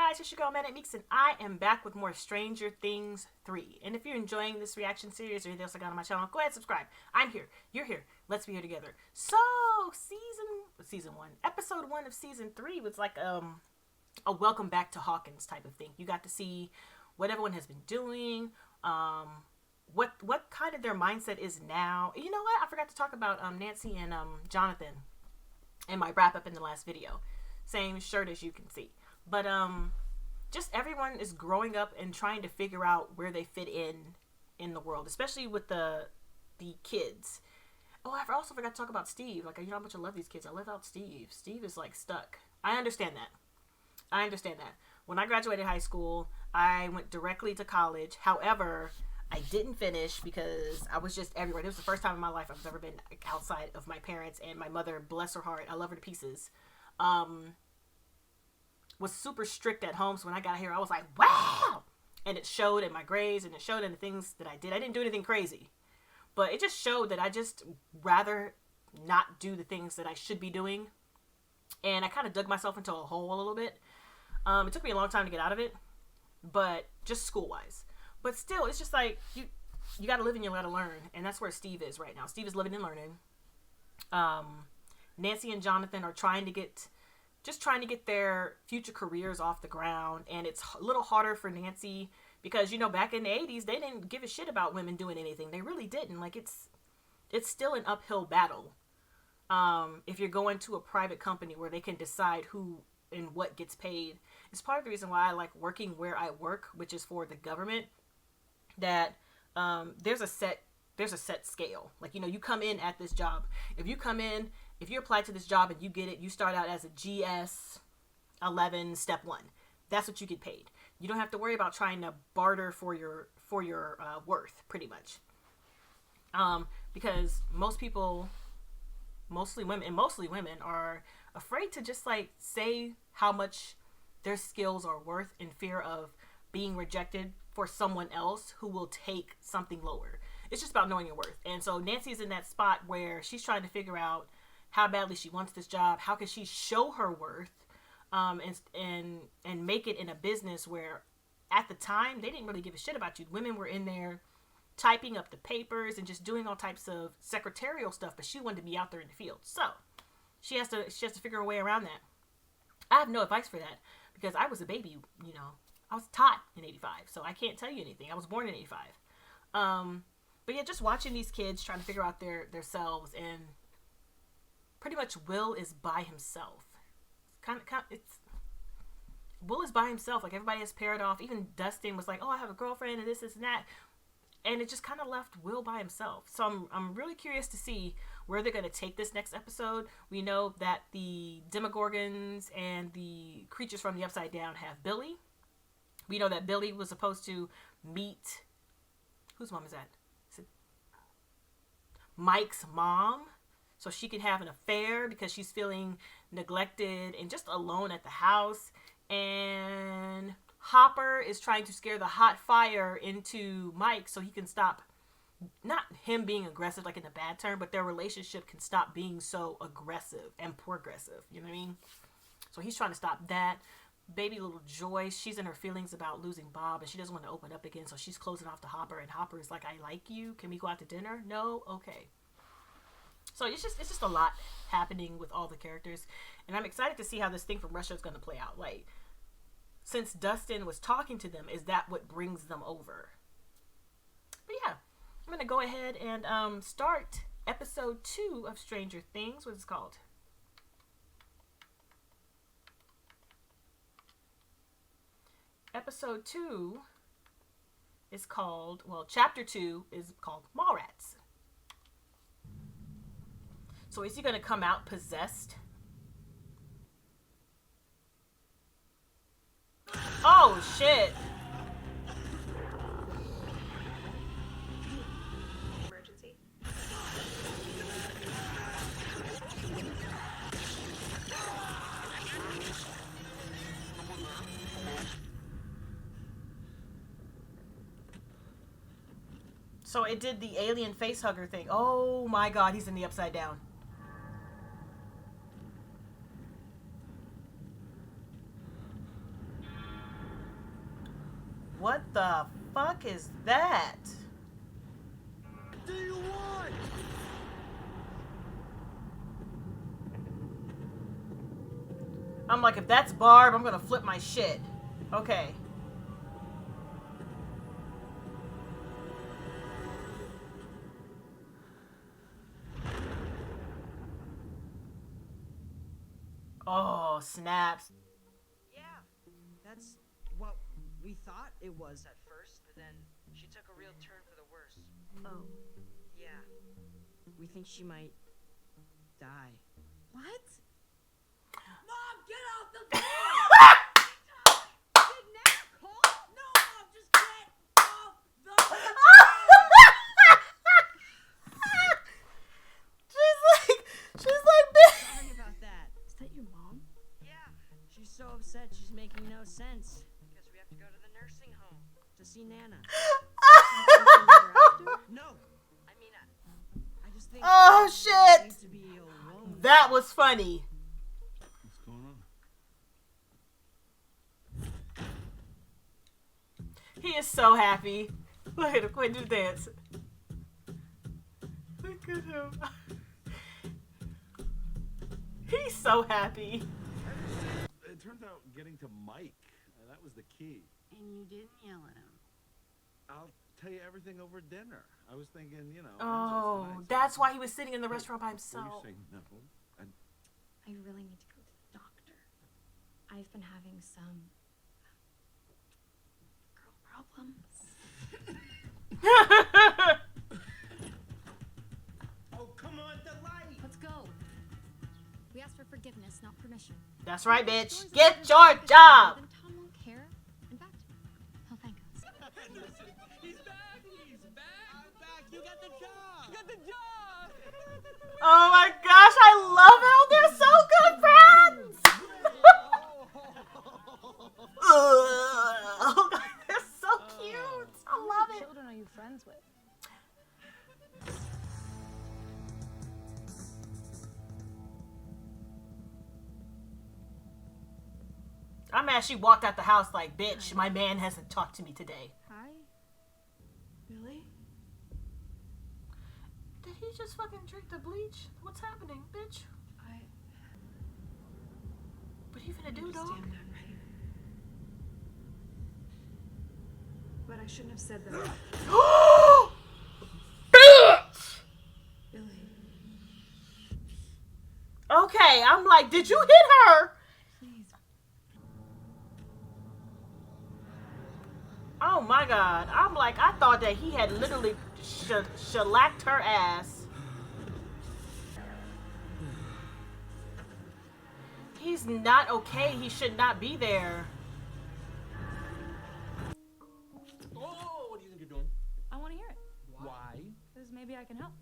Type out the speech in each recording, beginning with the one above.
guys, it's your girl ManicMeeks, and I am back with more Stranger Things 3. And if you're enjoying this reaction series or anything else I got on my channel, go ahead and subscribe. I'm here. You're here. Let's be here together. So, season 1, episode 1 of season 3 was like a welcome back to Hawkins type of thing. You got to see what everyone has been doing, what kind of their mindset is now. You know what? I forgot to talk about Nancy and Jonathan in my wrap up in the last video. Same shirt as you can see. But just everyone is growing up and trying to figure out where they fit in the world, especially with the kids. Oh, I also forgot to talk about Steve. Like, you know how much I love these kids. I left out Steve. Steve is like stuck. I understand that. When I graduated high school, I went directly to college. However, I didn't finish because I was just everywhere. It was the first time in my life I've ever been outside of my parents, and my mother, bless her heart, I love her to pieces, was super strict at home. So when I got here, I was like, wow! And it showed in my grades, and it showed in the things that I did. I didn't do anything crazy, but it just showed that I just rather not do the things that I should be doing. And I kind of dug myself into a hole a little bit. It took me a long time to get out of it, but just school-wise. But still, it's just like, you got to live and you got to learn. And that's where Steve is right now. Steve is living and learning. Nancy and Jonathan are trying to get their future careers off the ground. And it's a little harder for Nancy because, you know, back in the 80s, they didn't give a shit about women doing anything. They really didn't. Like, it's still an uphill battle. If you're going to a private company where they can decide who and what gets paid. It's part of the reason why I like working where I work, which is for the government, that there's a set scale. Like, you know, you come in at this job. If you apply to this job and you get it, you start out as a GS 11 step 1. That's what you get paid. You don't have to worry about trying to barter for your worth, pretty much. Because most people, mostly women are afraid to just like say how much their skills are worth in fear of being rejected for someone else who will take something lower. It's just about knowing your worth. And so Nancy's in that spot where she's trying to figure out how badly she wants this job. How can she show her worth, and make it in a business where at the time they didn't really give a shit about you. Women were in there typing up the papers and just doing all types of secretarial stuff, but she wanted to be out there in the field. So she has to figure a way around that. I have no advice for that because I was a baby, you know. I was taught in 85, so I can't tell you anything. I was born in 85. But yeah, just watching these kids trying to figure out their selves, and pretty much Will is by himself. Will is by himself. Like, everybody has paired off. Even Dustin was like, oh, I have a girlfriend and this and that. And it just kind of left Will by himself. So I'm really curious to see where they're going to take this next episode. We know that the Demogorgons and the creatures from the Upside Down have Billy. We know that Billy was supposed to meet... Whose mom is that? Is it Mike's mom? So she can have an affair because she's feeling neglected and just alone at the house. And Hopper is trying to scare the hot fire into Mike so he can stop, not him being aggressive like in a bad term, but their relationship can stop being so aggressive and progressive. You know what I mean? So he's trying to stop that. Baby little Joyce, she's in her feelings about losing Bob, and she doesn't want to open up again, so she's closing off to Hopper, and Hopper is like, I like you. Can we go out to dinner? No? Okay. So it's just a lot happening with all the characters, and I'm excited to see how this thing from Russia is going to play out. Like, since Dustin was talking to them, is that what brings them over? But yeah, I'm going to go ahead and start episode 2 of Stranger Things. What is it called? Episode 2 is called, well, chapter 2 is called Mallrats. So is he going to come out possessed? Oh, shit. Emergency. So it did the alien face hugger thing. Oh my god, he's in the Upside Down. What the fuck is that? What do you want? I'm like, if that's Barb, I'm gonna flip my shit. Okay. Oh, snaps. Yeah, that's what we thought it was at first, but then she took a real turn for the worse. Oh. Yeah. We think she might die. What? Mom, get off the phone! Kidnap call? No, Mom, just get off the phone! she's like, bitch. Sorry about that. Is that your mom? Yeah, she's so upset she's making no sense. Guess we have to go to the nursing home to see Nana. No, I mean, I just think. Oh she shit! needs to be alone. That was funny. What's going on? He is so happy. Look at him. Go ahead and do the dance. Look at him. He's so happy. It turns out getting to Mike, that was the key. And you didn't yell at him. I'll tell you everything over dinner. I was thinking, you know. Oh, tonight, so- that's why he was sitting in the restaurant by Were himself. you saying no? And I really need to go to the doctor. I've been having some girl problems. oh, come on, Delight! Let's go. We asked for forgiveness, not permission. That's right, bitch. Get your job. Then Tom won't care. In fact, he'll thank us. He's back! He's back! I'm back! You got the job! You got the job! Oh my gosh, I love how they're so good friends. Oh God, they're so cute. I love it. Children are you friends with? I'm mad she walked out the house like, bitch, my man hasn't talked to me today. Hi. Really? Did he just fucking drink the bleach? What's happening, bitch? What are you gonna do, dog? Understand that, right? But I shouldn't have said that. Bitch! Billy, Okay, I'm like, did you hit her? please. Oh my God. I'm like, I thought that he had literally shellacked her ass. He's not okay. He should not be there. Oh, what do you think you're doing? I want to hear it. Why? Because maybe I can help.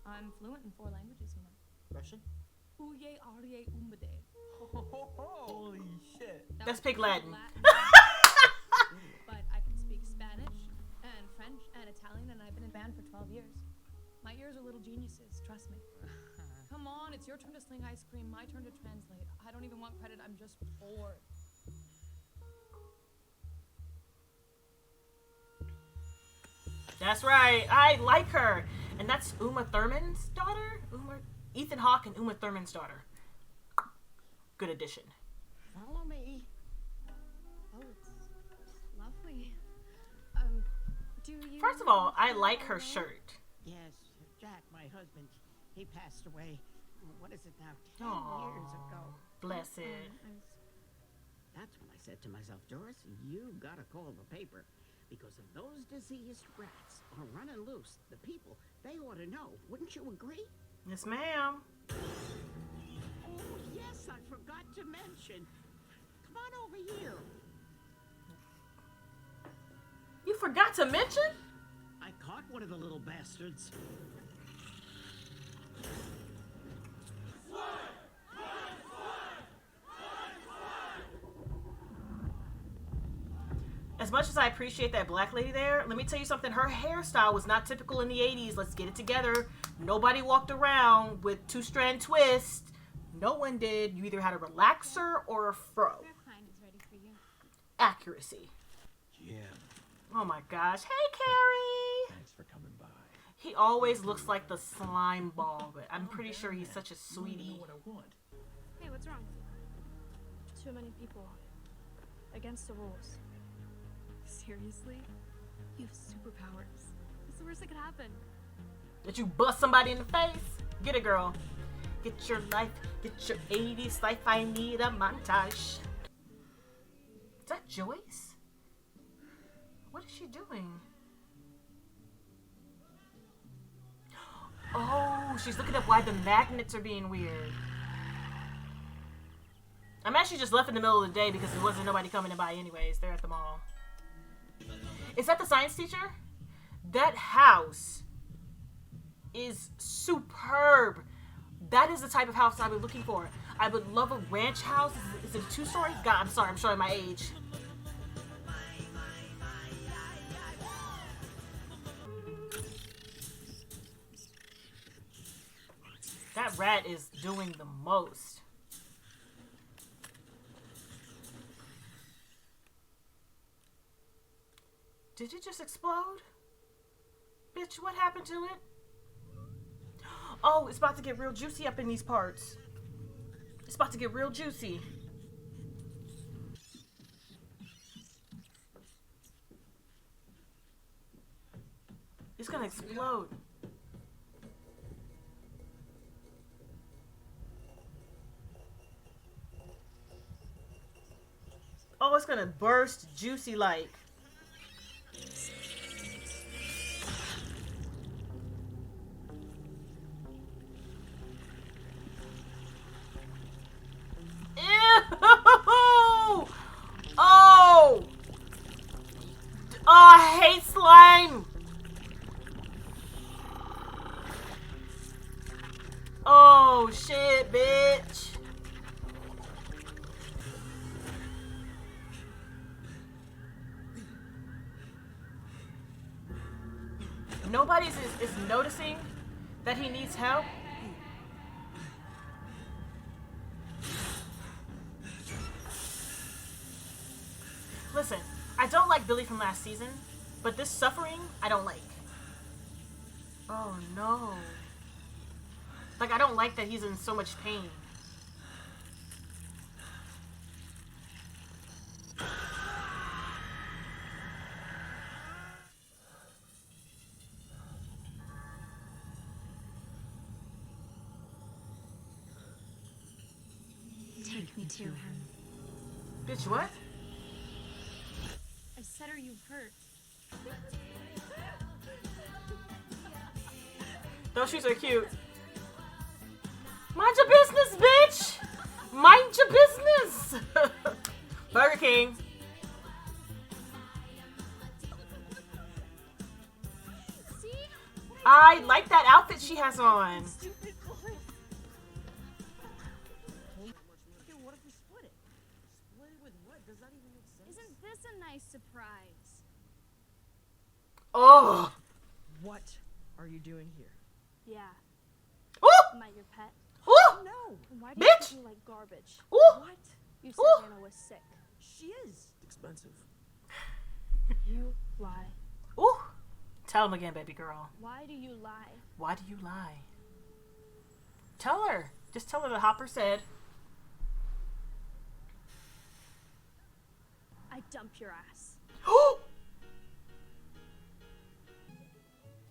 I'm fluent in 4 languages, you know. Russian? Uye arye umbade. Holy shit. That's Pig Latin. But I can speak Spanish and French and Italian, and I've been in band for 12 years. My ears are little geniuses, trust me. Come on, it's your turn to sling ice cream, my turn to translate. I don't even want credit, I'm just bored. That's right. I like her. And that's Uma Thurman's daughter? Ethan Hawke and Uma Thurman's daughter. Good addition. Follow me. Oh, it's lovely. Do you... First of all, I like her shirt. Yes, Jack, my husband, he passed away. What is it now? 10 Aw, years ago. bless it. That's when I said to myself, Doris, you gotta call the paper. Because if those diseased rats are running loose, the people, they ought to know. Wouldn't you agree? Yes, ma'am. Oh, yes, I forgot to mention. Come on over here. You forgot to mention? I caught one of the little bastards. As much as I appreciate that black lady there, let me tell you something. Her hairstyle was not typical in the 80s. Let's get it together. Nobody walked around with 2-strand twist. No one did. You either had a relaxer or a fro. Your client is ready for you. Accuracy. Jim. Oh my gosh. Hey, Carrie. Thanks for coming by. He always looks like the slime ball, but I'm pretty sure he's such a You sweetie. know what I want. Hey, what's wrong? Too many people on it. Against the rules. Seriously? You have superpowers. What's the worst that could happen? That you bust somebody in the face? Get it, girl. Get your life. Get your 80s life. I need a montage. Is that Joyce? What is she doing? Oh, she's looking up why the magnets are being weird. I'm actually just left in the middle of the day because there wasn't nobody coming by anyways. They're at the mall. Is that the science teacher? That house is superb. That is the type of house I was looking for. I would love a ranch house. Is it a 2-story? God, I'm sorry. I'm showing my age. That rat is doing the most. Did it just explode? Bitch, what happened to it? Oh, it's about to get real juicy up in these parts. It's about to get real juicy. It's gonna explode. Oh, it's gonna burst juicy like. Ew! Oh! Oh, I hate slime! Oh, shit, bitch. Nobody is noticing that he needs help. Listen, I don't like Billy from last season, but this suffering, I don't like. Oh no. Like, I don't like that he's in so much pain. Take me to him. Bitch, what? I said, are you hurt? Those shoes are cute. Mind your business, bitch! Mind your business! Burger King. See? I like that outfit she has on. Stupid boy. Dude, what if we split it? Split it with what? Does that even make sense? Isn't this a nice surprise? Oh. What are you doing here? Yeah. Ooh. Am I your pet? Ooh. No. And why do you Bitch! treat me like garbage? Ooh. What? You said Ooh. Anna was sick. She is. Expensive. You lie. Ooh. Tell him again, baby girl. Why do you lie? Why do you lie? Tell her. Just tell her the Hopper said. I dump your ass.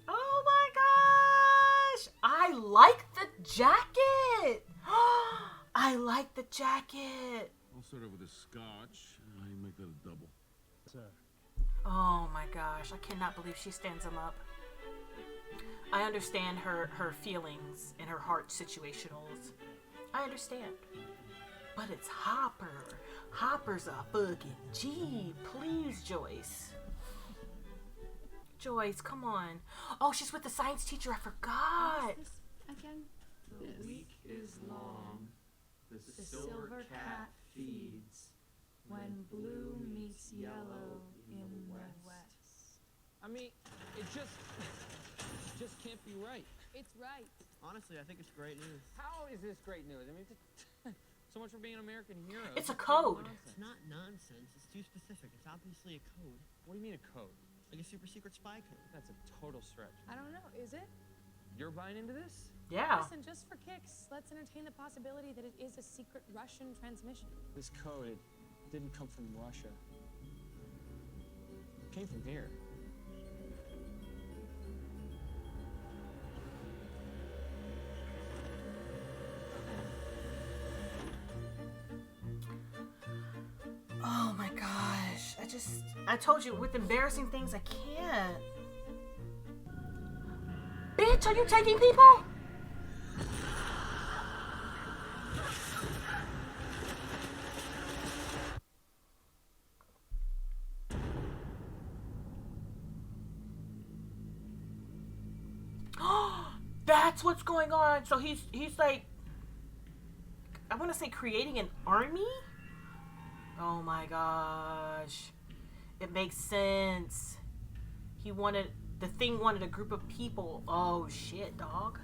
Oh my gosh! I like the jacket! I like the jacket! I'll start off with a scotch. I make that a double. Sir. Oh my gosh, I cannot believe she stands him up. I understand her feelings and her heart situationals. I understand. But it's Hopper. Hopper's a fucking G. Please, Joyce. Joyce, come on. Oh, she's with the science teacher. I forgot. What's this again? The week is long, the silver cat feeds, when blue meets yellow in the west. I mean, it just can't be right. It's right. Honestly, I think it's great news. How is this great news? I mean, So much for being an American hero. It's a code. It's not nonsense. It's too specific. It's obviously a code. What do you mean a code? Like a super secret spy code. That's a total stretch. I don't know, is it? You're buying into this? Yeah. Listen, just for kicks, let's entertain the possibility that it is a secret Russian transmission. This code, it didn't come from Russia. It came from here. Oh my gosh. I told you, with embarrassing things, I can't. Bitch, are you taking people? That's what's going on. So he's like, I want to say creating an army? Oh my gosh. It makes sense. The Thing wanted a group of people. Oh shit, dog.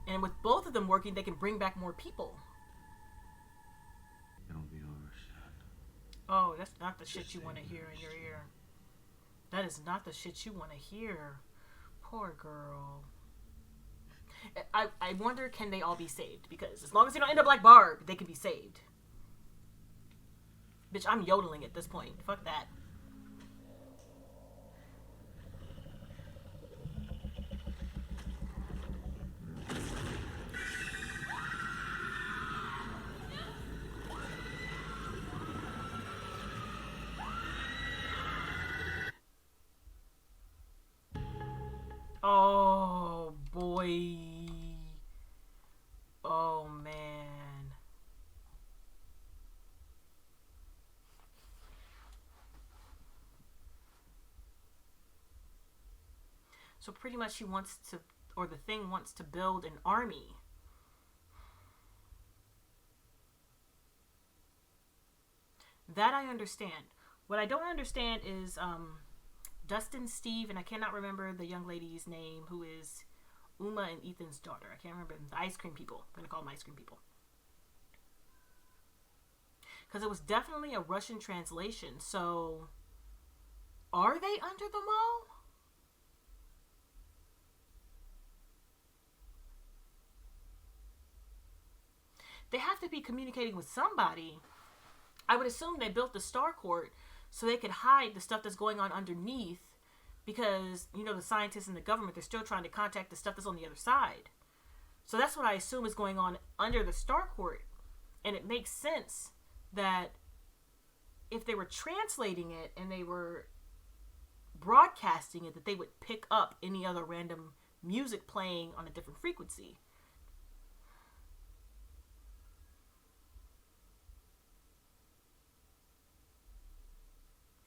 And with both of them working, they can bring back more people. It'll be over soon. Oh, that's not the shit you want to hear in your ear. That is not the shit you want to hear. Poor girl. I wonder, can they all be saved? Because as long as they don't end up like Barb, they can be saved. Bitch, I'm yodeling at this point. Fuck that. Oh boy. Oh man. So pretty much he wants to, or the Thing wants to build an army. That I understand. What I don't understand is Dustin, Steve, and I cannot remember the young lady's name who is Uma and Ethan's daughter. I can't remember. The ice cream people. I'm going to call them ice cream people. Because it was definitely a Russian translation. So, are they under the mall? They have to be communicating with somebody. I would assume they built the Star Court so they could hide the stuff that's going on underneath, because, you know, the scientists and the government, they're still trying to contact the stuff that's on the other side. So that's what I assume is going on under the Star Court. And it makes sense that if they were translating it and they were broadcasting it, that they would pick up any other random music playing on a different frequency.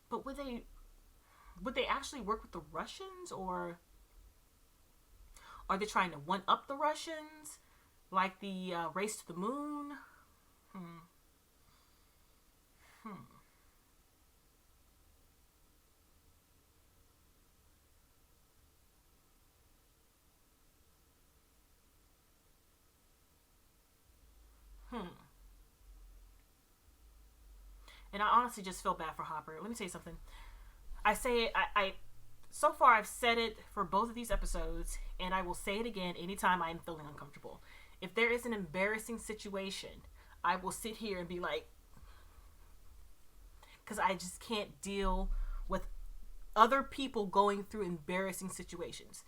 But would they actually work with the Russians, or are they trying to one-up the Russians, like the race to the moon? And I honestly just feel bad for Hopper. Let me tell you something. I so far I've said it for both of these episodes, and I will say it again anytime I'm feeling uncomfortable. If there is an embarrassing situation, I will sit here and be like, because I just can't deal with other people going through embarrassing situations.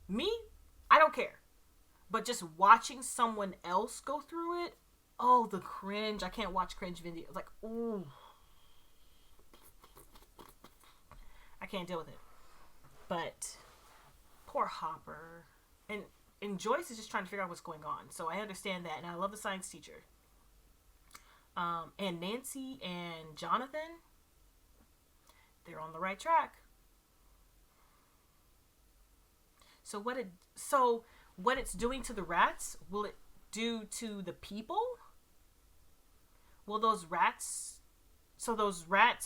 Me, I don't care. But just watching someone else go through it, oh, the cringe. I can't watch cringe videos. Like, ooh. I can't deal with it. But poor Hopper. And Joyce is just trying to figure out what's going on. So I understand that. And I love the science teacher. And Nancy and Jonathan, they're on the right track. So what it's doing to the rats, will it do to the people? Will those rats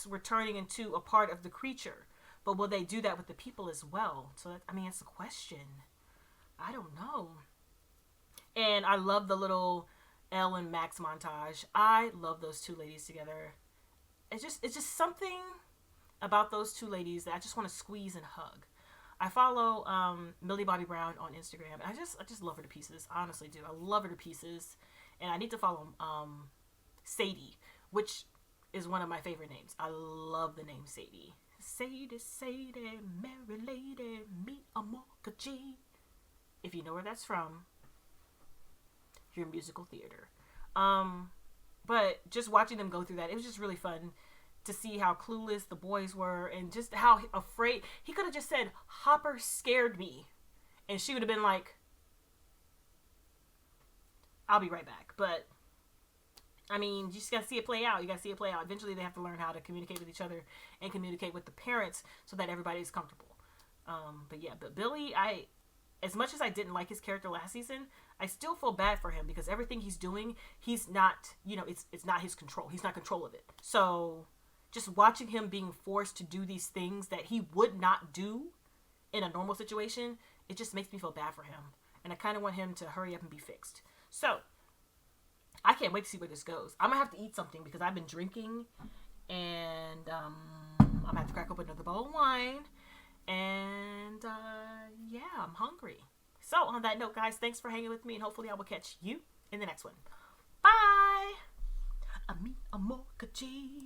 were turning into a part of the creature, but will they do that with the people as well? So it's a question. I don't know. And I love the little Elle and Max montage. I love those two ladies together. It's just something about those two ladies that I just want to squeeze and hug. I follow Millie Bobby Brown on Instagram. I just love her to pieces. I honestly do. I love her to pieces. And I need to follow Sadie, which is one of my favorite names. I love the name Sadie. Sadie, Sadie, Mary Lady, meet a mortgagee. If you know where that's from, you're in musical theater. But just watching them go through that, it was just really fun to see how clueless the boys were and just how afraid. He could have just said, Hopper scared me. And she would have been like, I'll be right back. But, I mean, you just got to see it play out. You got to see it play out. Eventually, they have to learn how to communicate with each other and communicate with the parents so that everybody is comfortable. But Billy, as much as I didn't like his character last season, I still feel bad for him because everything he's doing, he's not, it's not his control. He's not control of it. So just watching him being forced to do these things that he would not do in a normal situation, it just makes me feel bad for him. And I kind of want him to hurry up and be fixed. So I can't wait to see where this goes. I'm going to have to eat something because I've been drinking and I'm going to have to crack open another bowl of wine. And yeah, I'm hungry. So on that note, guys, thanks for hanging with me and hopefully I will catch you in the next one. Bye! I meet a mortgagee.